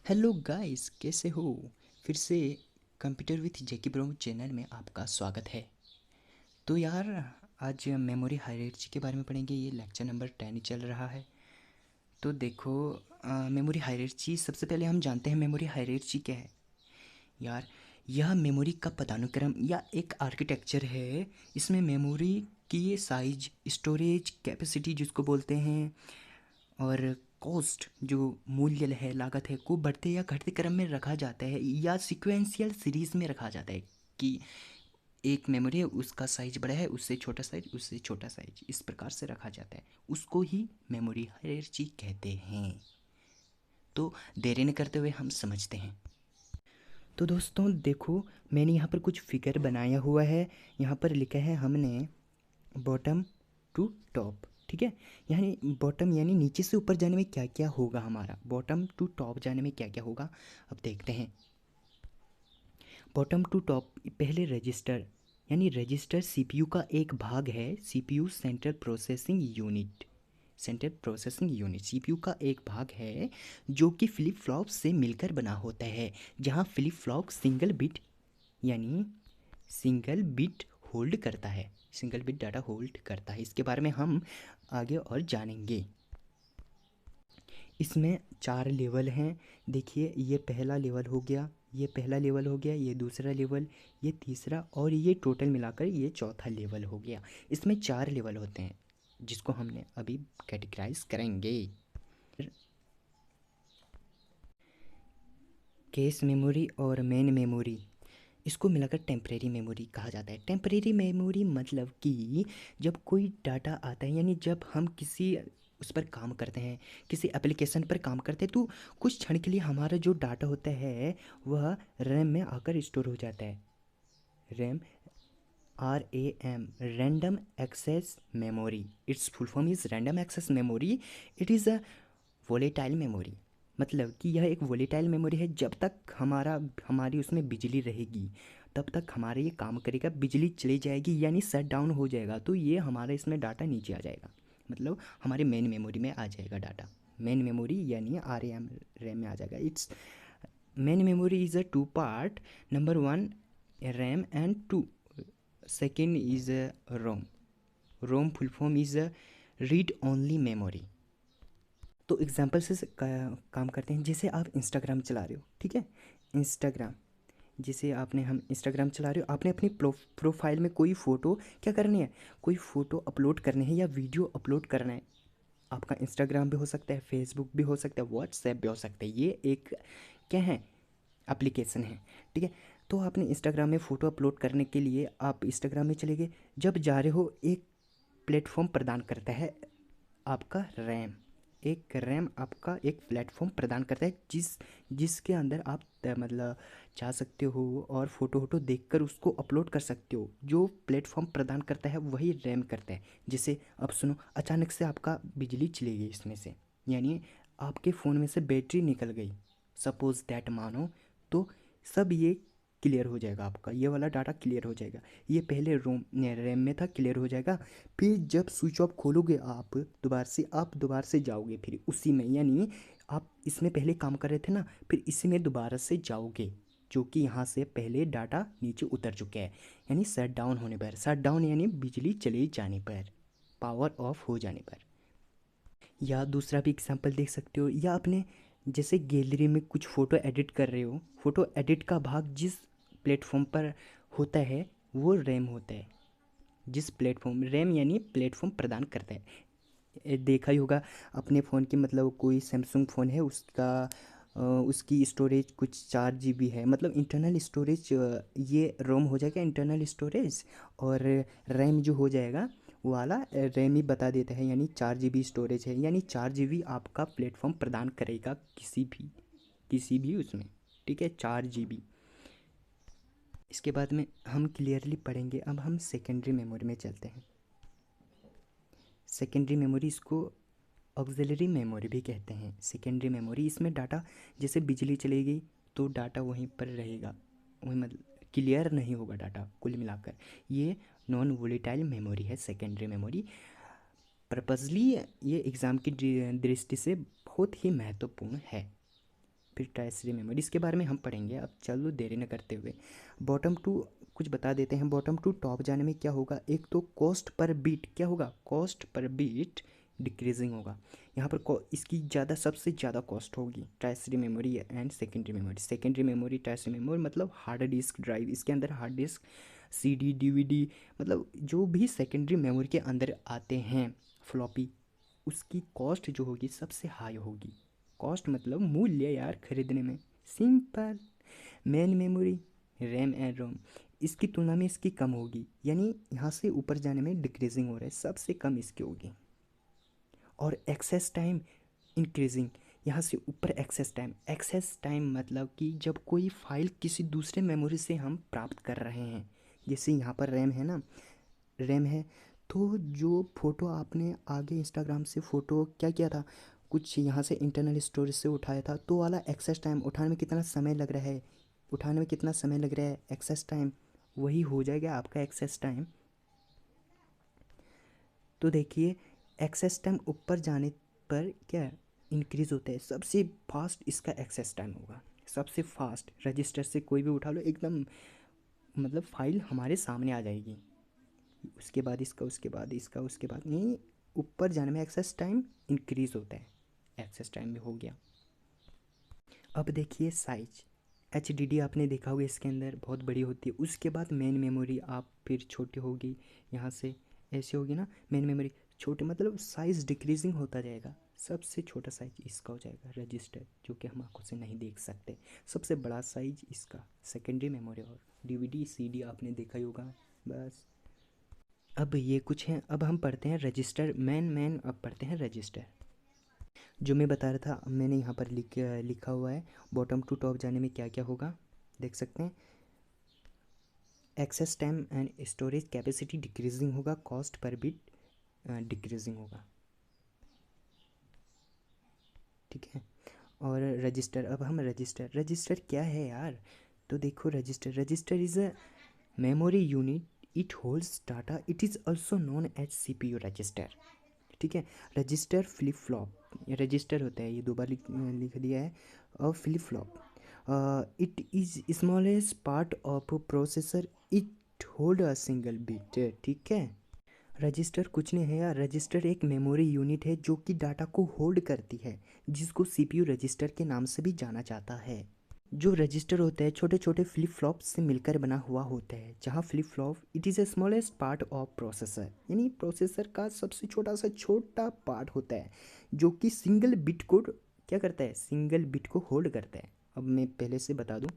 Hello guys, कैसे हो? फिर से कंप्यूटर विथ जेकी ब्रो चैनल में आपका स्वागत है। तो यार, आज मेमोरी हायरार्की के बारे में पढ़ेंगे। ये लेक्चर नंबर 10 चल रहा है। तो देखो, मेमोरी हायरार्की, सबसे पहले हम जानते हैं मेमोरी हायरार्की क्या है। यार, यह मेमोरी का पदानुक्रम या एक आर्किटेक्चर है। इसमें मेमोरी की साइज, स्टोरेज कैपेसिटी जिसको बोलते हैं, और कॉस्ट जो मूल्य है, लागत है, को बढ़ते या घटते क्रम में रखा जाता है या सीक्वेंशियल सीरीज में रखा जाता है। कि एक मेमोरी है, उसका साइज बड़ा है, उससे छोटा साइज, उससे छोटा साइज, इस प्रकार से रखा जाता है। उसको ही मेमोरी हायरार्की कहते हैं। तो देरी न करते हुए हम समझते हैं। तो दोस्तों देखो, मैंने यहाँ पर कुछ फिगर बनाया हुआ है। यहाँ पर लिखा है हमने बॉटम टू टॉप, ठीक है। यानी बॉटम यानी नीचे से ऊपर जाने में क्या क्या होगा, हमारा बॉटम टू टॉप जाने में क्या क्या होगा, अब देखते हैं। बॉटम टू टॉप, पहले रजिस्टर, यानी रजिस्टर सीपीयू का एक भाग है। CPU central processing unit, central processing unit CPU का एक भाग है जो कि फ्लिप फ्लॉप से मिलकर बना होता है। जहाँ फ्लिप फ्लॉप सिंगल बिट, यानी सिंगल बिट होल्ड करता है, सिंगल बिट डाटा होल्ड करता है। इसके बारे में हम आगे और जानेंगे। इसमें 4 लेवल हैं। देखिए, ये पहला लेवल हो गया, ये पहला लेवल हो गया, ये दूसरा लेवल, ये तीसरा, और ये टोटल मिलाकर ये चौथा लेवल हो गया। इसमें 4 लेवल होते हैं जिसको हमने अभी कैटेगराइज करेंगे। कैश मेमोरी और मेन मेमोरी, इसको मिलाकर टेम्परेरी मेमोरी कहा जाता है। टेम्परेरी मेमोरी मतलब कि जब कोई डाटा आता है, यानी जब हम किसी उस पर काम करते हैं, किसी एप्लीकेशन पर काम करते हैं, तो कुछ क्षण के लिए हमारा जो डाटा होता है वह रैम में आकर स्टोर हो जाता है। RAM, RAM, random access memory, its full form is random access memory. It is a volatile memory. मतलब कि यह एक वोलेटाइल मेमोरी है। जब तक हमारी उसमें बिजली रहेगी तब तक हमारा ये काम करेगा। बिजली चली जाएगी यानी शट डाउन हो जाएगा तो ये हमारा इसमें डाटा नीचे आ जाएगा, मतलब हमारे मेन मेमोरी में आ जाएगा डाटा। मेन मेमोरी यानी RAM, रैम में आ जाएगा। Its main memory is a 2 part, number 1 RAM and 2 second is ROM. ROM full form is a read only memory. तो एग्जाम्पल से काम करते हैं। जैसे आप इंस्टाग्राम चला रहे हो, ठीक है, इंस्टाग्राम, जैसे हम इंस्टाग्राम चला रहे हो, आपने अपनी प्रोफाइल में कोई फ़ोटो क्या करनी है, कोई फ़ोटो अपलोड करनी है या वीडियो अपलोड करना है। आपका इंस्टाग्राम भी हो सकता है, फेसबुक भी हो सकता है, व्हाट्सएप भी हो सकता है। ये एक क्या है, एप्लीकेशन है, ठीक है। तो आपने इंस्टाग्राम में फ़ोटो अपलोड करने के लिए आप इंस्टाग्राम में चले गए। जब जा रहे हो, एक प्लेटफॉर्म प्रदान करता है आपका रैम, एक रैम आपका एक प्लेटफॉर्म प्रदान करता है जिसके अंदर आप मतलब जा सकते हो और फ़ोटो वोटो देखकर उसको अपलोड कर सकते हो। जो प्लेटफॉर्म प्रदान करता है वही रैम करता है। जैसे अब सुनो, अचानक से आपका बिजली चली गई इसमें से, यानी आपके फ़ोन में से बैटरी निकल गई, सपोज़ दैट मानो, तो सब ये क्लियर हो जाएगा, आपका ये वाला डाटा क्लियर हो जाएगा। ये पहले रैम में था, क्लियर हो जाएगा। फिर जब स्विच ऑफ खोलोगे आप दोबारा से जाओगे फिर उसी में, यानी आप इसमें पहले काम कर रहे थे ना, फिर इसी में दोबारा से जाओगे, जो कि यहाँ से पहले डाटा नीचे उतर चुका है। यानी शट डाउन होने पर, शट डाउन यानी बिजली चले जाने पर, पावर ऑफ हो जाने पर। या दूसरा भी एग्जांपल देख सकते हो, या अपने जैसे गैलरी में कुछ फ़ोटो एडिट कर रहे हो, फ़ोटो एडिट का भाग जिस प्लेटफॉर्म पर होता है वो रैम होता है। जिस प्लेटफॉर्म, रैम यानी प्लेटफॉर्म प्रदान करता है। देखा ही होगा अपने फ़ोन की, मतलब कोई सैमसंग फ़ोन है, उसका उसकी स्टोरेज कुछ 4 GB है, मतलब इंटरनल स्टोरेज, ये रोम हो जाएगा इंटरनल स्टोरेज, और रैम जो हो जाएगा वो वाला रैम ही बता देता है, यानी 4 GB स्टोरेज है, यानी 4 GB आपका प्लेटफॉर्म प्रदान करेगा किसी भी उसमें, ठीक है, 4 GB। इसके बाद में हम क्लियरली पढ़ेंगे। अब हम सेकेंडरी मेमोरी में चलते हैं। सेकेंडरी मेमोरी, इसको ऑक्सिलरी मेमोरी भी कहते हैं। सेकेंडरी मेमोरी, इसमें डाटा, जैसे बिजली चली गई तो डाटा वहीं पर रहेगा, वहीं मतलब क्लियर नहीं होगा डाटा। कुल मिलाकर ये नॉन वोलेटाइल मेमोरी है सेकेंडरी मेमोरी। पर्पसली ये एग्ज़ाम की दृष्टि से बहुत ही महत्वपूर्ण है। फिर टाइसरी मेमोरी, इसके बारे में हम पढ़ेंगे। अब चलो देरी न करते हुए बॉटम टू कुछ बता देते हैं। बॉटम टू टॉप जाने में क्या होगा, एक तो कॉस्ट पर बीट क्या होगा, कॉस्ट पर बीट डिक्रीजिंग होगा। यहाँ पर इसकी ज़्यादा सबसे ज़्यादा कॉस्ट होगी tertiary memory and secondary memory. Secondary memory tertiary memory मतलब हार्ड डिस्क ड्राइव, इसके अंदर हार्ड डिस्क सीडी डीवीडी मतलब जो भी सेकेंडरी मेमोरी के अंदर आते हैं फ्लॉपी, उसकी कॉस्ट जो होगी सबसे हाई होगी। कॉस्ट मतलब मूल्य यार खरीदने में, simple. Main memory RAM and ROM, इसकी तुलना में इसकी कम होगी, यानी यहाँ से ऊपर जाने में डिक्रीजिंग हो रहा है, सबसे कम इसकी होगी। और एक्सेस टाइम इंक्रीजिंग, यहाँ से ऊपर एक्सेस टाइम, एक्सेस टाइम मतलब कि जब कोई फाइल किसी दूसरे मेमोरी से हम प्राप्त कर रहे हैं, जैसे यहाँ पर रैम है ना, रैम है, तो जो फ़ोटो आपने आगे इंस्टाग्राम से फ़ोटो क्या किया था, कुछ यहाँ से इंटरनल स्टोरेज से उठाया था, तो वाला एक्सेस टाइम उठाने में कितना समय लग रहा है, उठाने में कितना समय लग रहा है, एक्सेस टाइम वही हो जाएगा आपका एक्सेस टाइम। तो देखिए एक्सेस टाइम ऊपर जाने पर क्या इंक्रीज़ होता है, सबसे फास्ट इसका एक्सेस टाइम होगा, सबसे फास्ट। रजिस्टर से कोई भी उठा लो एकदम मतलब फाइल हमारे सामने आ जाएगी, उसके बाद इसका, उसके बाद इसका, उसके बाद नहीं, ऊपर जाने में एक्सेस टाइम इंक्रीज़ होता है। एक्सेस टाइम भी हो गया। अब देखिए साइज, HDD आपने देखा होगा इसके अंदर बहुत बड़ी होती है, उसके बाद मेन मेमोरी आप फिर छोटी होगी, यहाँ से ऐसे होगी ना, मेन मेमोरी छोटे मतलब साइज़ डिक्रीजिंग होता जाएगा। सबसे छोटा साइज इसका हो जाएगा रजिस्टर, जो कि हम आंखों से नहीं देख सकते। सबसे बड़ा साइज इसका सेकेंडरी मेमोरी, और DVD CD आपने देखा ही होगा। बस अब ये कुछ हैं, अब हम पढ़ते हैं रजिस्टर मैन अब पढ़ते हैं रजिस्टर। जो मैं बता रहा था मैंने यहाँ पर लिखा हुआ है, बॉटम टू टॉप जाने में क्या क्या होगा देख सकते हैं। Access time and storage capacity decreasing होगा, कॉस्ट पर बिट डिक्रीजिंग होगा, ठीक है। और रजिस्टर, अब हम रजिस्टर क्या है यार, तो देखो register is a memory unit, it holds data, it is also known as CPU register, ठीक है। रजिस्टर फ्लिप फ्लॉप, ये रजिस्टर होता है, ये दो बार लिख दिया है। और flip flop it is smallest part of processor, it hold a single bit, ठीक है। रजिस्टर कुछ नहीं है यार, रजिस्टर एक मेमोरी यूनिट है जो कि डाटा को होल्ड करती है, जिसको CPU रजिस्टर के नाम से भी जाना जाता है। जो रजिस्टर होता है छोटे छोटे फ्लिप फ्लॉप से मिलकर बना हुआ होता है, जहाँ flip flop it is a smallest part of processor, यानी प्रोसेसर का सबसे छोटा पार्ट होता है, जो कि सिंगल बिट को क्या करता है, सिंगल बिट को होल्ड करता है। अब मैं पहले से बता दूं,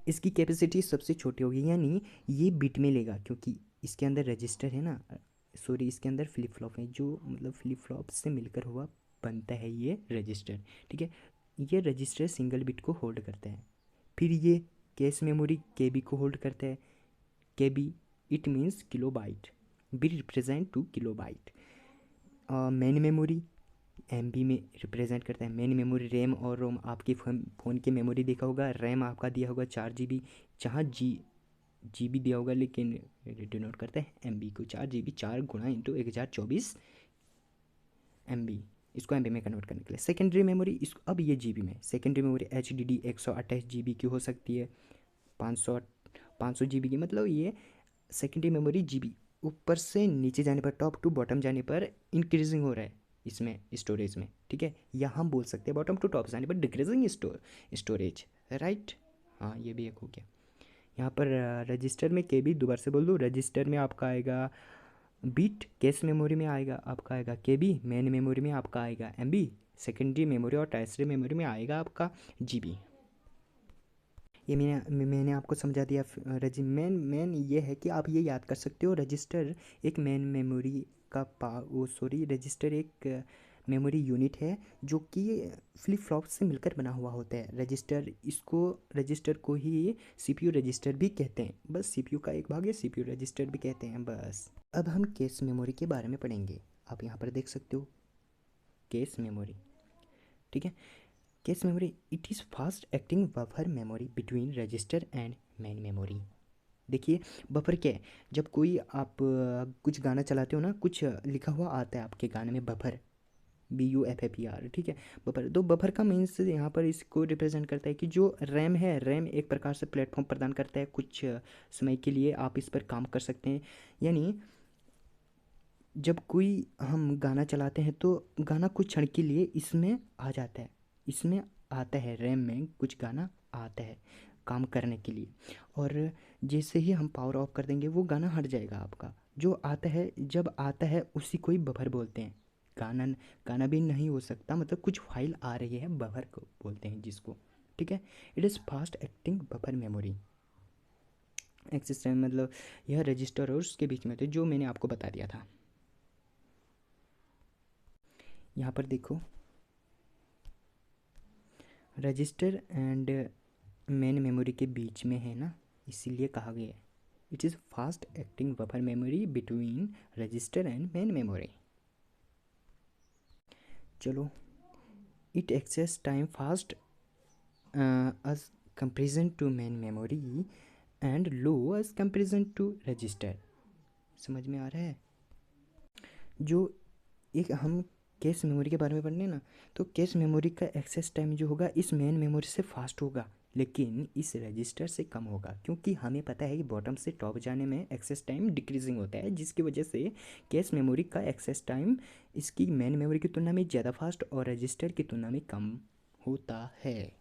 इसकी कैपेसिटी सबसे छोटी होगी, यानी ये बिट में लेगा, क्योंकि इसके अंदर रजिस्टर है ना, सॉरी इसके अंदर फ्लिप फ्लॉप है, जो मतलब फ्लिप फ्लॉप से मिलकर हुआ बनता है ये रजिस्टर, ठीक है। ये रजिस्टर सिंगल बिट को होल्ड करता है। फिर ये कैश मेमोरी KB को होल्ड करता है, KB it means kilobyte, B represent to kilobyte. Main memory MB में रिप्रेजेंट करता है। मेन मेमोरी रैम और रोम, आपके फ़ोन की मेमोरी देखा होगा, रैम आपका दिया होगा 4 GB, जहाँ GB दिया होगा, लेकिन डिनोट करता है MB को, 4 GB, 4 गुणा इंटू 1024 MB, इसको MB में कन्वर्ट करने के लिए। सेकेंडरी मेमोरी इसको, अब ये GB में, सेकेंडरी मेमोरी HDD 128 GB की हो सकती है, 500 GB की, मतलब ये सेकेंडरी मेमोरी GB ऊपर से नीचे जाने पर, टॉप टू बॉटम जाने पर इंक्रीजिंग हो रहा है इसमें स्टोरेज में, ठीक है। या हम बोल सकते हैं बॉटम टू टॉप जाने पर डिक्रीजिंग स्टोरेज, राइट। हाँ ये भी एक हो गया। यहाँ पर रजिस्टर में KB, दोबारा से बोल दूँ, रजिस्टर में आपका आएगा बिट, कैश मेमोरी में आएगा आपका आएगा KB, मेन मेमोरी में आपका आएगा MB, सेकेंडरी मेमोरी और टाइसरी मेमोरी में आएगा आपका GB। ये मैंने आपको समझा दिया। मेन ये है कि आप ये याद कर सकते हो, रजिस्टर एक मेन मेमोरी का रजिस्टर एक मेमोरी यूनिट है जो कि फ्लिप फ्लॉप से मिलकर बना हुआ होता है। रजिस्टर को ही CPU रजिस्टर भी कहते हैं, बस CPU का एक भाग है, CPU रजिस्टर भी कहते हैं, बस। अब हम कैश मेमोरी के बारे में पढ़ेंगे। आप यहाँ पर देख सकते हो कैश मेमोरी, ठीक है। Cache memory it is fast acting buffer memory between register and main memory. देखिए बफर क्या है, जब कोई आप कुछ गाना चलाते हो ना, कुछ लिखा हुआ आता है आपके गाने में बफर, BUFFER, ठीक है। बफर, तो बफर का मीन्स यहाँ पर इसको रिप्रेजेंट करता है कि जो रैम है, रैम एक प्रकार से प्लेटफॉर्म प्रदान करता है, कुछ समय के लिए आप इस पर काम कर सकते हैं। यानी जब कोई हम गाना चलाते हैं तो गाना कुछ क्षण के लिए इसमें आ जाता है, इसमें आता है, रैम में कुछ गाना आता है काम करने के लिए, और जैसे ही हम पावर ऑफ कर देंगे वो गाना हट जाएगा आपका। जो आता है, जब आता है उसी को ही बफर बोलते हैं। गाना, गाना भी नहीं हो सकता, मतलब कुछ फाइल आ रही है, बफर को बोलते हैं जिसको, ठीक है। It is fast acting buffer memory access time, मतलब यह रजिस्टर और उसके बीच में थे, जो मैंने आपको बता दिया था। यहाँ पर देखो, रजिस्टर एंड मेन मेमोरी के बीच में है ना, इसीलिए कहा गया है it is fast acting buffer memory between register and main memory. चलो, it access time fast as comparison to main memory and low as comparison to register. समझ में आ रहा है? जो एक हम कैश मेमोरी के बारे में पढ़ने ना, तो कैश मेमोरी का एक्सेस टाइम जो होगा इस मेन मेमोरी से फास्ट होगा, लेकिन इस रजिस्टर से कम होगा, क्योंकि हमें पता है कि बॉटम से टॉप जाने में एक्सेस टाइम डिक्रीजिंग होता है, जिसकी वजह से कैश मेमोरी का एक्सेस टाइम इसकी मेन मेमोरी की तुलना में ज़्यादा फास्ट और रजिस्टर की तुलना में कम होता है।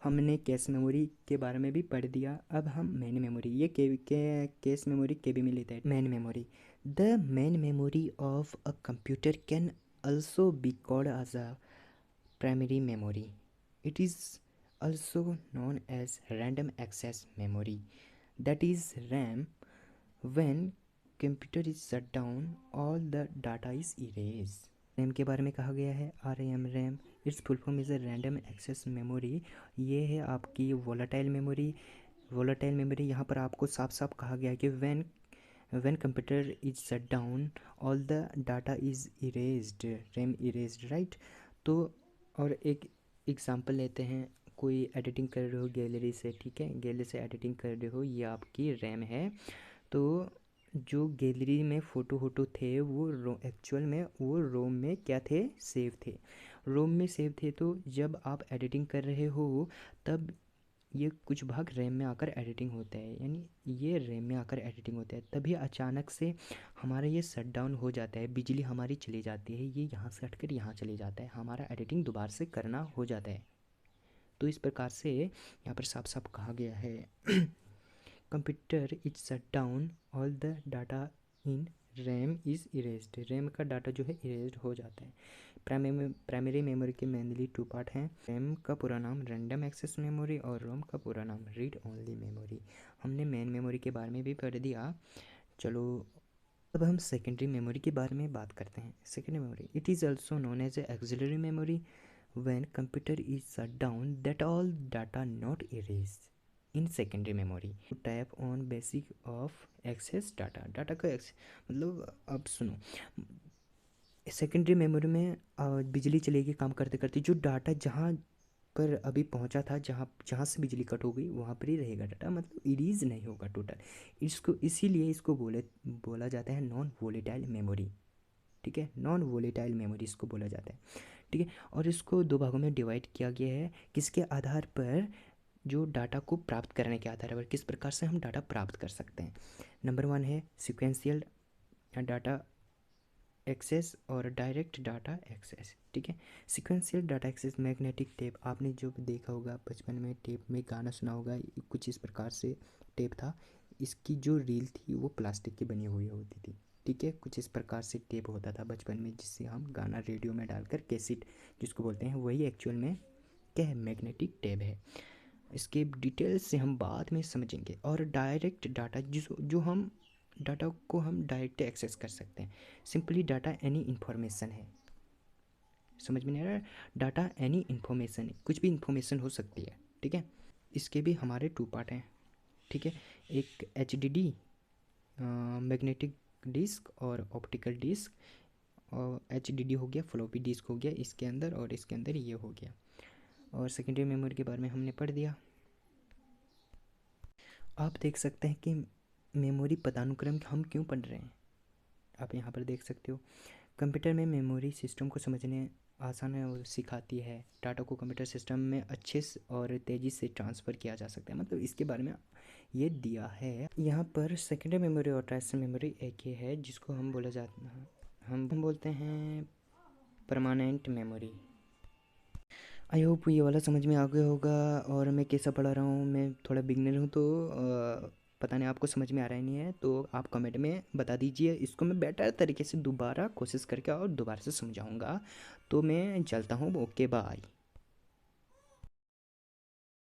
हमने कैश मेमोरी के बारे में भी पढ़ दिया। अब हम मेन मेमोरी, ये कैश मेमोरी केबी में लेता है। Main memory, the main memory of a computer can also be called as a primary memory. It is also known as random access memory, that is RAM. When computer is shut down, all the data is erased. RAM के बारे में कहा गया है, RAM, RAM, its full form is a random access memory. ये है आपकी volatile memory. Volatile memory यहाँ पर आपको साफ साफ कहा गया है कि when computer is shut down all the data is erased, RAM erased, right? तो और एक एग्जांपल लेते हैं, कोई एडिटिंग कर रहे हो गैलरी से, ठीक है, गैलरी से एडिटिंग कर रहे हो, ये आपकी रैम है। तो जो गैलरी में फ़ोटो वोटो थे वो एक्चुअल में वो रोम में क्या थे, सेव थे, रोम में सेव थे। तो जब आप एडिटिंग कर रहे हो तब ये कुछ भाग रैम में आकर एडिटिंग होता है, यानी ये रैम में आकर एडिटिंग होता है, तभी अचानक से हमारा ये शट डाउन हो जाता है, बिजली हमारी चली जाती है, ये यहाँ से हटकर यहाँ चले जाता है, हमारा एडिटिंग दोबारा से करना हो जाता है। तो इस प्रकार से यहाँ पर साफ साफ कहा गया है computer is shut down all the data in RAM is erased, RAM का डाटा जो है इरेज्ड हो जाता है। प्राइमरी मेमोरी के मेनली टू पार्ट हैं, रैम का पूरा नाम रैंडम एक्सेस मेमोरी और रोम का पूरा नाम रीड ओनली मेमोरी। हमने मेन मेमोरी के बारे में भी पढ़ दिया। चलो, अब हम सेकेंडरी मेमोरी के बारे में बात करते हैं। Secondary memory, it is also known as auxiliary memory when computer is shut down that all data not erased in secondary memory to tap on basic of access data का मतलब अब सुनो, सेकेंडरी मेमोरी में बिजली चलेगी काम करते करते, जो डाटा जहाँ पर अभी पहुँचा था, जहाँ जहाँ से बिजली कट हो गई वहाँ पर ही रहेगा डाटा, मतलब इरीज नहीं होगा टोटल। इसको इसीलिए इसको बोला जाता है नॉन वोलेटाइल मेमोरी, ठीक है, नॉन वोलेटाइल मेमोरी इसको बोला जाता है, ठीक है। और इसको दो भागों में डिवाइड किया गया है, किसके आधार पर, जो डाटा को प्राप्त करने के आधार पर, किस प्रकार से हम डाटा प्राप्त कर सकते हैं। नंबर 1 है सिक्वेंशियल डाटा एक्सेस और डायरेक्ट डाटा एक्सेस, ठीक है। Sequential data access, magnetic tape, आपने जो देखा होगा बचपन में, टेप में गाना सुना होगा, कुछ इस प्रकार से टेप था, इसकी जो रील थी वो प्लास्टिक की बनी हुई होती थी, ठीक है, कुछ इस प्रकार से टेप होता था बचपन में, जिससे हम गाना रेडियो में डालकर कैसेट जिसको बोलते हैं, वही एक्चुअल में क्या है, मैग्नेटिक टेप है। इसके डिटेल्स से हम बाद में समझेंगे। और डायरेक्ट डाटा, जो हम डाटा को हम डायरेक्ट एक्सेस कर सकते हैं, सिंपली डाटा एनी इन्फॉर्मेशन है, समझ में नहीं आ रहा है, डाटा एनी इन्फॉर्मेशन, कुछ भी इन्फॉर्मेशन हो सकती है, ठीक है। इसके भी हमारे 2 पार्ट हैं, ठीक है, एक HDD मैग्नेटिक डिस्क और ऑप्टिकल डिस्क, और HDD हो गया, फ्लॉपी डिस्क हो गया इसके अंदर, और इसके अंदर ये हो गया। और सेकेंडरी मेमोरी के बारे में हमने पढ़ दिया। आप देख सकते हैं कि मेमोरी पदानुक्रम हम क्यों पढ़ रहे हैं, आप यहाँ पर देख सकते हो, कंप्यूटर में मेमोरी सिस्टम को समझने आसान है और सिखाती है। डाटा को कंप्यूटर सिस्टम में अच्छे से और तेज़ी से ट्रांसफ़र किया जा सकता है, मतलब इसके बारे में ये दिया है। यहाँ पर सेकेंडरी मेमोरी और ट्रांजिस्टर मेमोरी एक ही है, जिसको हम बोला जाता है, हम बोलते हैं परमानेंट मेमोरी। आई होप ये वाला समझ में आ गया होगा। और मैं कैसा पढ़ा रहा हूँ, मैं थोड़ा बिगनर हूँ, तो पता नहीं आपको समझ में आ रहा है नहीं है, तो आप कमेंट में बता दीजिए। इसको मैं बेटर तरीके से दोबारा कोशिश करके और दोबारा से समझाऊँगा। तो मैं चलता हूँ, ओके बाय।